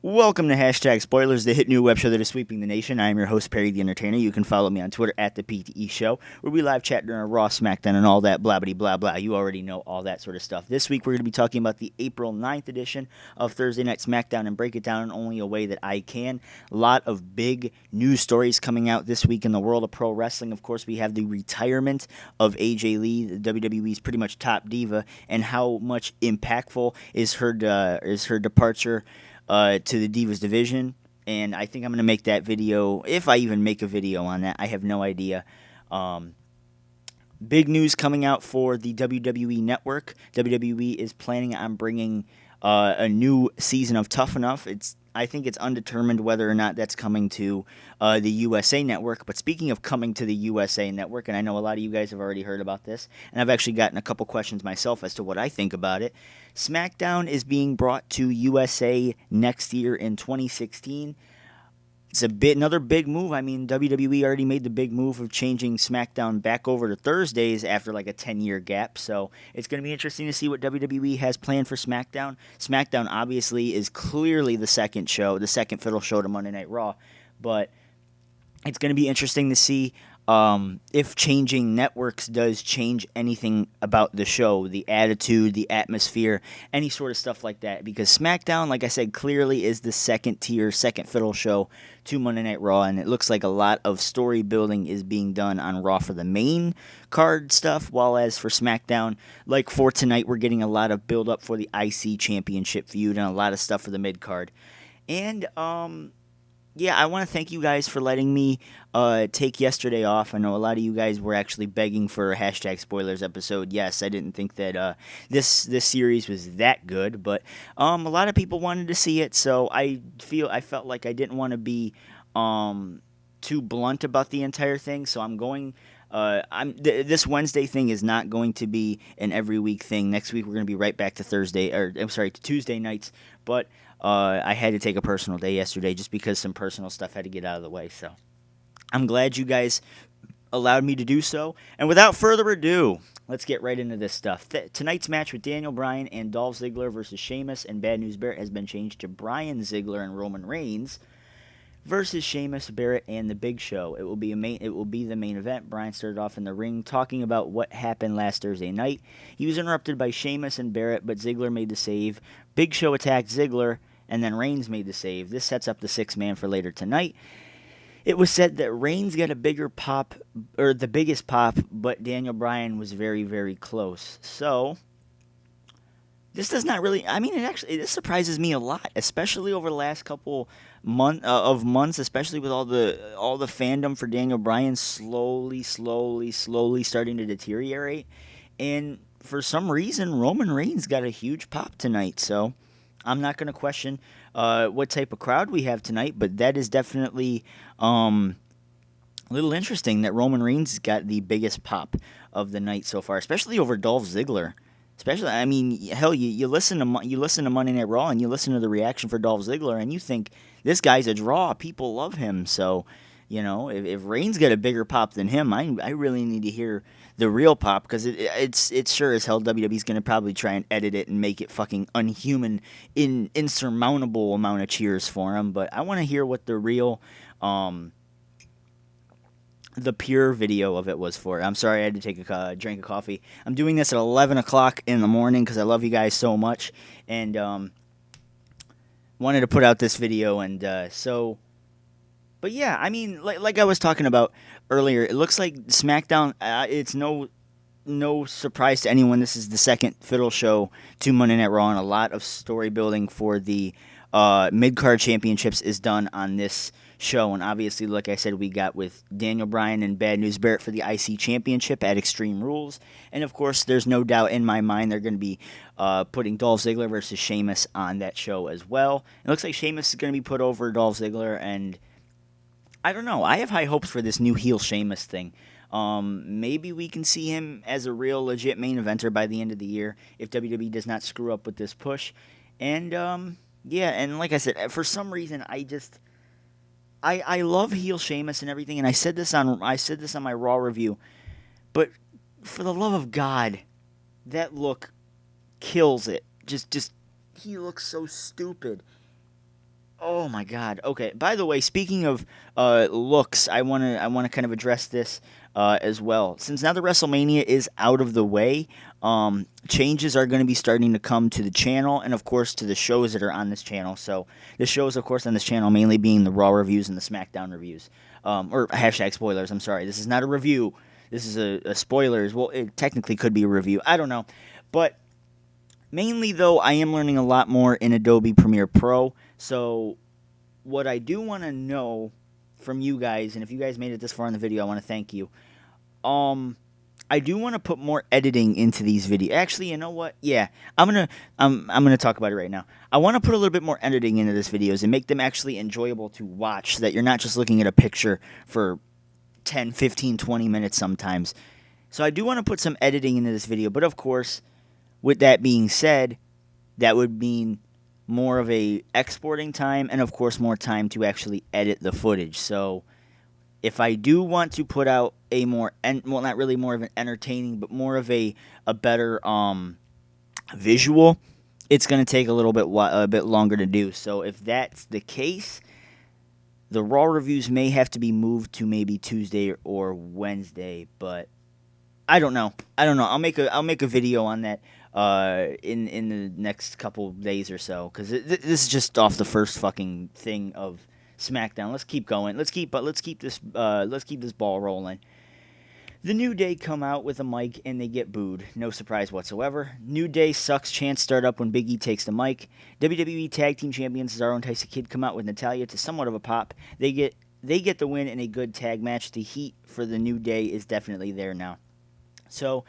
Welcome to Hashtag Spoilers, the hit new web show that is sweeping the nation. I am your host, Perry the Entertainer. You can follow me on Twitter at the PTE Show, where we live chat during a Raw, Smackdown, and all that blah blah blah. You already know all that sort of stuff. This week, we're going to be talking about the April 9th edition of Thursday Night Smackdown and break it down in only a way that I can. A lot of big news stories coming out this week in the world of pro wrestling. Of course, we have the retirement of AJ Lee, the WWE's pretty much top diva, and how much impactful is her departure to the Divas division, and I think I'm going to make that video, if I even make a video on that. I have no idea. Um, Big news coming out for the WWE Network. WWE is planning on bringing a new season of Tough Enough. I think it's undetermined whether or not that's coming to the USA Network. But speaking of coming to the USA Network, and I know a lot of you guys have already heard about this, and I've actually gotten a couple questions myself as to what I think about it. SmackDown is being brought to USA next year in 2016. It's another big move. I mean, WWE already made the big move of changing SmackDown back over to Thursdays after like a 10-year gap. So it's going to be interesting to see what WWE has planned for SmackDown. SmackDown obviously is clearly the second fiddle show to Monday Night Raw, but it's going to be interesting to see if changing networks does change anything about the show, the attitude, the atmosphere, any sort of stuff like that. Because SmackDown, like I said, clearly is the second tier, second fiddle show to Monday Night Raw, and it looks like a lot of story building is being done on Raw for the main card stuff, while as for SmackDown, like for tonight, we're getting a lot of build up for the IC Championship feud and a lot of stuff for the mid card. And yeah, I want to thank you guys for letting me take yesterday off. I know a lot of you guys were actually begging for a hashtag spoilers episode. Yes, I didn't think that this series was that good, but a lot of people wanted to see it, so I felt like I didn't want to be too blunt about the entire thing. So I'm going. This Wednesday thing is not going to be an every week thing. Next week we're going to be right back to to Tuesday nights, but. I had to take a personal day yesterday just because some personal stuff had to get out of the way. So I'm glad you guys allowed me to do so. And without further ado, let's get right into this stuff. Tonight's match with Daniel Bryan and Dolph Ziggler versus Sheamus and Bad News Barrett has been changed to Bryan Ziggler and Roman Reigns versus Sheamus, Barrett, and The Big Show. It will be the main event. Bryan started off in the ring talking about what happened last Thursday night. He was interrupted by Sheamus and Barrett, but Ziggler made the save. Big Show attacked Ziggler, and then Reigns made the save. This sets up the six-man for later tonight. It was said that Reigns got a bigger pop, or the biggest pop, but Daniel Bryan was very, very close. So this does not really. I mean, this surprises me a lot, especially over the last couple months, especially with all the fandom for Daniel Bryan slowly starting to deteriorate, and for some reason Roman Reigns got a huge pop tonight. So I'm not going to question what type of crowd we have tonight, but that is definitely a little interesting that Roman Reigns got the biggest pop of the night so far, especially over Dolph Ziggler. Especially, I mean, hell, you listen to Monday Night Raw and you listen to the reaction for Dolph Ziggler, and you think this guy's a draw. People love him, so you know if Reigns got a bigger pop than him, I really need to hear the real pop, because it's sure as hell WWE's going to probably try and edit it and make it fucking unhuman, insurmountable amount of cheers for him. But I want to hear what the real the pure video of it was for. I'm sorry I had to take a drink of coffee. I'm doing this at 11 o'clock in the morning because I love you guys so much, and wanted to put out this video. And but yeah, I mean, like I was talking about earlier, it looks like SmackDown, it's no surprise to anyone, this is the second fiddle show to Monday Night Raw, and a lot of story building for the mid-card championships is done on this show. And obviously, like I said, we got with Daniel Bryan and Bad News Barrett for the IC Championship at Extreme Rules. And of course, there's no doubt in my mind they're going to be putting Dolph Ziggler versus Sheamus on that show as well. It looks like Sheamus is going to be put over Dolph Ziggler, and I don't know. I have high hopes for this new heel Sheamus thing. Maybe we can see him as a real legit main eventer by the end of the year if WWE does not screw up with this push. And yeah, and like I said, for some reason I love heel Sheamus and everything, and I said this on my Raw review, but for the love of God, that look kills it. Just he looks so stupid. Oh my God. Okay. By the way, speaking of looks, I wanna kind of address this as well. Since now the WrestleMania is out of the way, changes are going to be starting to come to the channel, and of course to the shows that are on this channel. So the shows, of course, on this channel mainly being the Raw reviews and the SmackDown reviews, or hashtag spoilers. I'm sorry. This is not a review. This is a spoilers. Well, it technically could be a review. I don't know, but mainly, though, I am learning a lot more in Adobe Premiere Pro. So, what I do want to know from you guys, and if you guys made it this far in the video, I want to thank you. I do want to put more editing into these videos. Actually, you know what? Yeah, I'm gonna talk about it right now. I want to put a little bit more editing into these videos and make them actually enjoyable to watch, so that you're not just looking at a picture for 10, 15, 20 minutes sometimes. So I do want to put some editing into this video, but of course, with that being said, that would mean more of a exporting time and of course more time to actually edit the footage. So if I do want to put out a more well, not really more of an entertaining, but more of a better visual, it's going to take a bit longer to do. So if that's the case, the Raw reviews may have to be moved to maybe Tuesday or Wednesday, but I don't know. I'll make a video on that in the next couple days or so, because this is just off the first fucking thing of SmackDown. Let's keep going. Let's keep this ball rolling. The New Day come out with a mic and they get booed. No surprise whatsoever. New Day sucks chants start up when Big E takes the mic. WWE Tag Team Champions Cesaro and Tyson Kidd come out with Natalya to somewhat of a pop. They get the win in a good tag match. The heat for the New Day is definitely there now. So,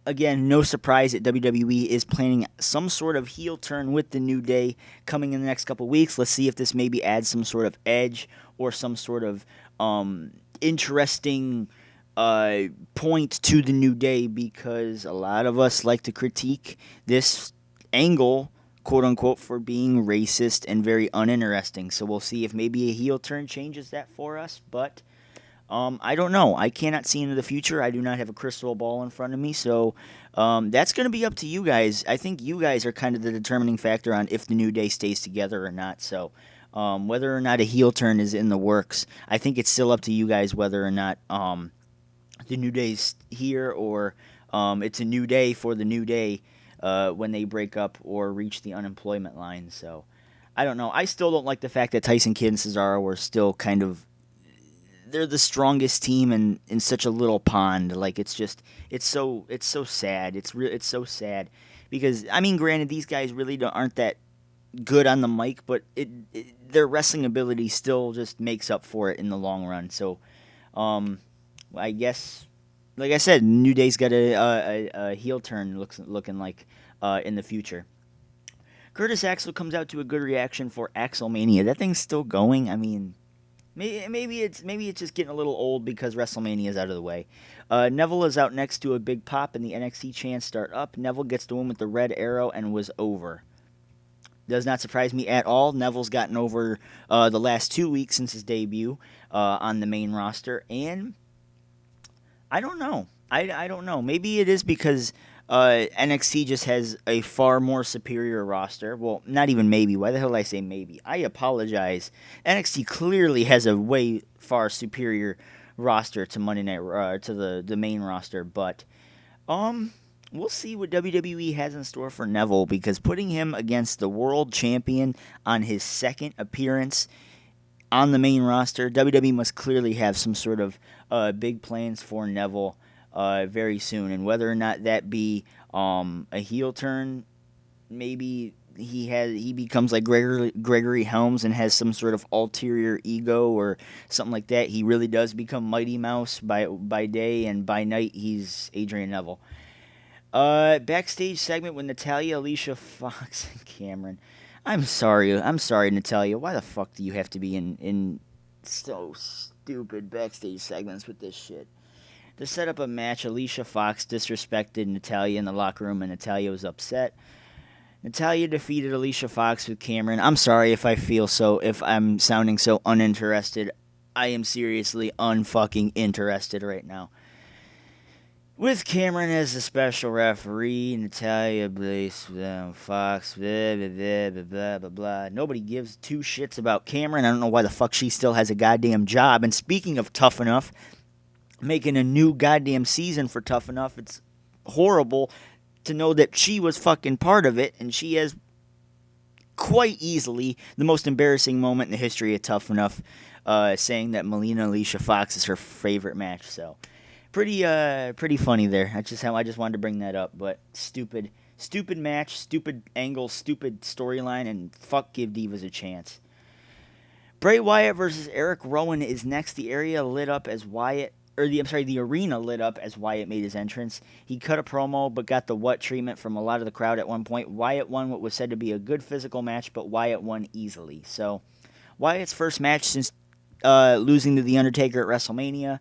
again, no surprise that WWE is planning some sort of heel turn with the New Day coming in the next couple weeks. Let's see if this maybe adds some sort of edge or some sort of interesting point to the New Day, because a lot of us like to critique this angle, quote unquote, for being racist and very uninteresting. So we'll see if maybe a heel turn changes that for us, but I don't know. I cannot see into the future. I do not have a crystal ball in front of me, so that's going to be up to you guys. I think you guys are kind of the determining factor on if the New Day stays together or not. So whether or not a heel turn is in the works, I think it's still up to you guys whether or not the New Day's here, or it's a new day for the New Day when they break up or reach the unemployment line. So I don't know. I still don't like the fact that Tyson Kidd and Cesaro were still kind of, they're the strongest team in such a little pond. Like, it's so sad. It's so sad, because I mean, granted, these guys really aren't that good on the mic, but their wrestling ability still just makes up for it in the long run. So I guess, like I said, New Day's got a heel turn looking like in the future. Curtis Axel comes out to a good reaction for Axelmania. That thing's still going. I mean, maybe it's just getting a little old because WrestleMania is out of the way. Neville is out next to a big pop, and the NXT chants start up. Neville gets the win with the red arrow and was over. Does not surprise me at all. Neville's gotten over the last 2 weeks since his debut on the main roster, and I don't know. I don't know. Maybe it is because NXT just has a far more superior roster. Well, not even maybe. Why the hell did I say maybe? I apologize. NXT clearly has a way far superior roster to Monday Night to the main roster, but we'll see what WWE has in store for Neville, because putting him against the world champion on his second appearance on the main roster, WWE must clearly have some sort of big plans for Neville very soon. And whether or not that be a heel turn, maybe he becomes like Gregory Helms and has some sort of ulterior ego or something like that. He really does become Mighty Mouse by day, and by night he's Adrian Neville. Backstage segment with Natalya, Alicia Fox, and Cameron. I'm sorry, Natalya. Why the fuck do you have to be in so stupid backstage segments with this shit? To set up a match, Alicia Fox disrespected Natalya in the locker room, and Natalya was upset. Natalya defeated Alicia Fox with Cameron. I'm sorry if I'm sounding so uninterested. I am seriously unfucking interested right now. With Cameron as the special referee, Natalia Blaze, Fox, blah, blah, blah, blah, blah, blah, blah. Nobody gives two shits about Cameron. I don't know why the fuck she still has a goddamn job. And speaking of Tough Enough, making a new goddamn season for Tough Enough, it's horrible to know that she was fucking part of it, and she has quite easily the most embarrassing moment in the history of Tough Enough, saying that Melina Alicia Fox is her favorite match. So pretty funny there. I just wanted to bring that up, but stupid match, stupid angle, stupid storyline, and fuck give Divas a chance. Bray Wyatt versus Eric Rowan is next. The arena lit up as Wyatt made his entrance. He cut a promo, but got the what treatment from a lot of the crowd at one point. Wyatt won what was said to be a good physical match, but Wyatt won easily. So, Wyatt's first match since losing to The Undertaker at WrestleMania.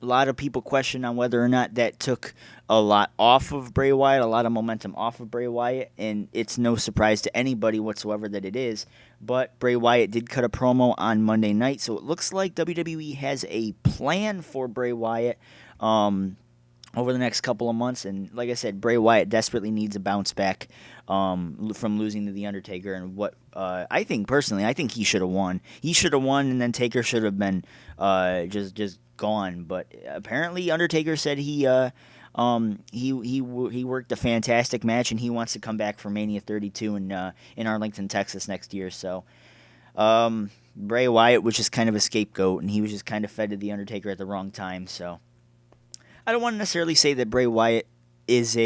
A lot of people question on whether or not that took a lot off of Bray Wyatt, a lot of momentum off of Bray Wyatt, and it's no surprise to anybody whatsoever that it is. But Bray Wyatt did cut a promo on Monday night, so it looks like WWE has a plan for Bray Wyatt over the next couple of months. And like I said, Bray Wyatt desperately needs a bounce back from losing to The Undertaker. And what I think he should have won. He should have won, and then Taker should have been just gone. But apparently Undertaker said he worked a fantastic match, and he wants to come back for Mania 32 in Arlington, Texas next year. So Bray Wyatt was just kind of a scapegoat, and he was just kind of fed to The Undertaker at the wrong time. So I don't want to necessarily say that Bray Wyatt is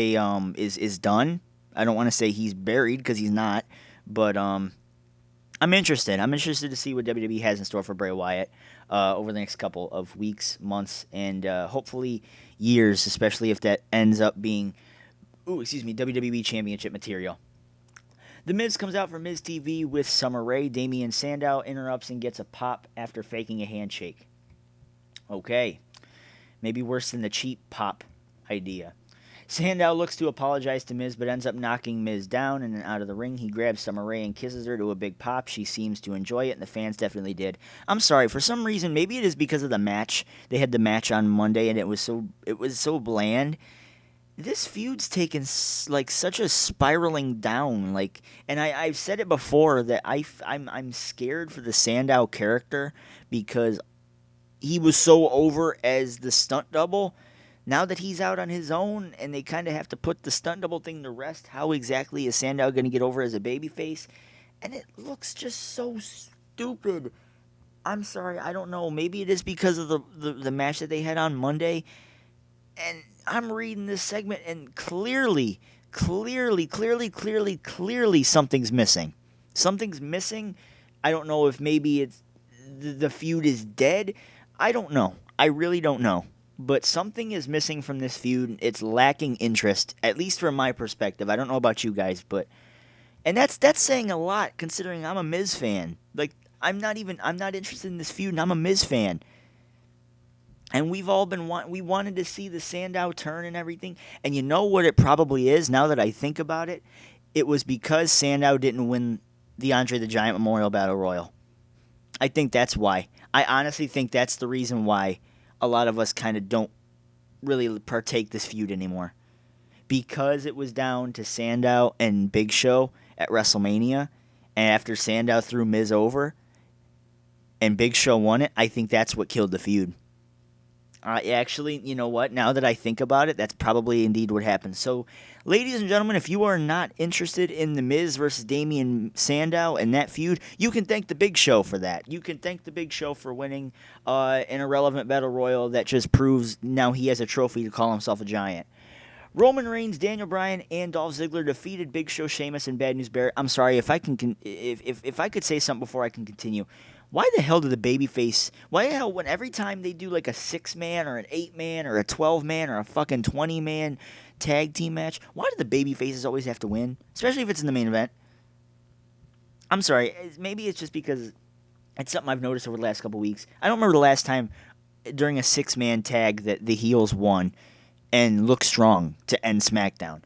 done. I don't want to say he's buried, because he's not. But I'm interested. I'm interested to see what WWE has in store for Bray Wyatt over the next couple of weeks, months, and hopefully years, especially if that ends up being, WWE Championship material. The Miz comes out for Miz TV with Summer Rae. Damian Sandow interrupts and gets a pop after faking a handshake. Okay. Maybe worse than the cheap pop idea. Sandow looks to apologize to Miz, but ends up knocking Miz down and then out of the ring. He grabs Summer Rae and kisses her to a big pop. She seems to enjoy it, and the fans definitely did. I'm sorry, for some reason, maybe it is because of the match. They had the match on Monday, and it was so bland. This feud's taken such a spiraling down. And I've said it before that I'm scared for the Sandow character, because he was so over as the stunt double. Now that he's out on his own and they kind of have to put the stunt double thing to rest, how exactly is Sandow going to get over as a babyface? And it looks just so stupid. I'm sorry, I don't know. Maybe it is because of the match that they had on Monday. And I'm reading this segment, and clearly, something's missing. Something's missing. I don't know if maybe it's the feud is dead. I don't know. I really don't know. But something is missing from this feud. It's lacking interest, at least from my perspective. I don't know about you guys, and that's saying a lot, considering I'm a Miz fan. I'm not interested in this feud, and I'm a Miz fan. And we wanted to see the Sandow turn and everything. And you know what it probably is, now that I think about it? It was because Sandow didn't win the Andre the Giant Memorial Battle Royal. I think that's why. I honestly think that's the reason why a lot of us kind of don't really partake this feud anymore. Because it was down to Sandow and Big Show at WrestleMania, and after Sandow threw Miz over and Big Show won it, I think that's what killed the feud. Actually, you know what? Now that I think about it, that's probably indeed what happened. So, ladies and gentlemen, if you are not interested in the Miz versus Damian Sandow and that feud, you can thank the Big Show for that. You can thank the Big Show for winning an irrelevant battle royal that just proves now he has a trophy to call himself a giant. Roman Reigns, Daniel Bryan, and Dolph Ziggler defeated Big Show, Sheamus, and Bad News Barrett. I'm sorry, if I could say something before I can continue. Why the hell do the babyface... Why the hell, when every time they do like a 6-man or an 8-man or a 12-man or a fucking 20-man tag team match, why do the babyfaces always have to win? Especially if it's in the main event. I'm sorry, maybe it's just because it's something I've noticed over the last couple weeks. I don't remember the last time during a 6-man tag that the heels won and looked strong to end SmackDown.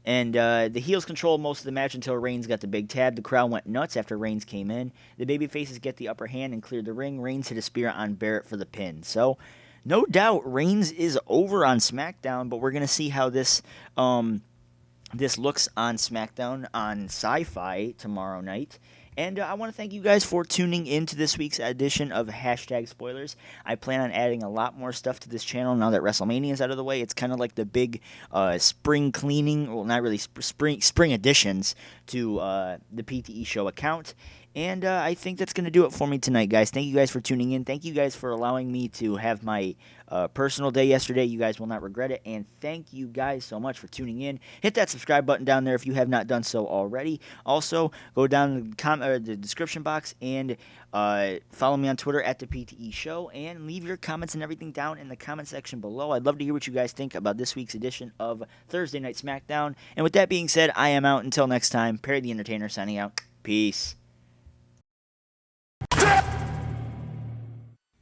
And the heels controlled most of the match until Reigns got the big tab. The crowd went nuts after Reigns came in. The babyfaces get the upper hand and cleared the ring. Reigns hit a spear on Barrett for the pin. So No doubt, Reigns is over on SmackDown, but we're gonna see how this looks on SmackDown on Sci-Fi tomorrow night. And I want to thank you guys for tuning in to this week's edition of Hashtag Spoilers. I plan on adding a lot more stuff to this channel now that WrestleMania is out of the way. It's kind of like the big spring cleaning, well, not really spring additions to the PTE Show account. And I think that's going to do it for me tonight, guys. Thank you guys for tuning in. Thank you guys for allowing me to have my personal day yesterday. You guys will not regret it. And thank you guys so much for tuning in. Hit that subscribe button down there if you have not done so already. Also, go down the description box and follow me on Twitter at the PTE Show. And leave your comments and everything down in the comment section below. I'd love to hear what you guys think about this week's edition of Thursday Night Smackdown. And with that being said, I am out. Until next time, Perry the Entertainer signing out. Peace.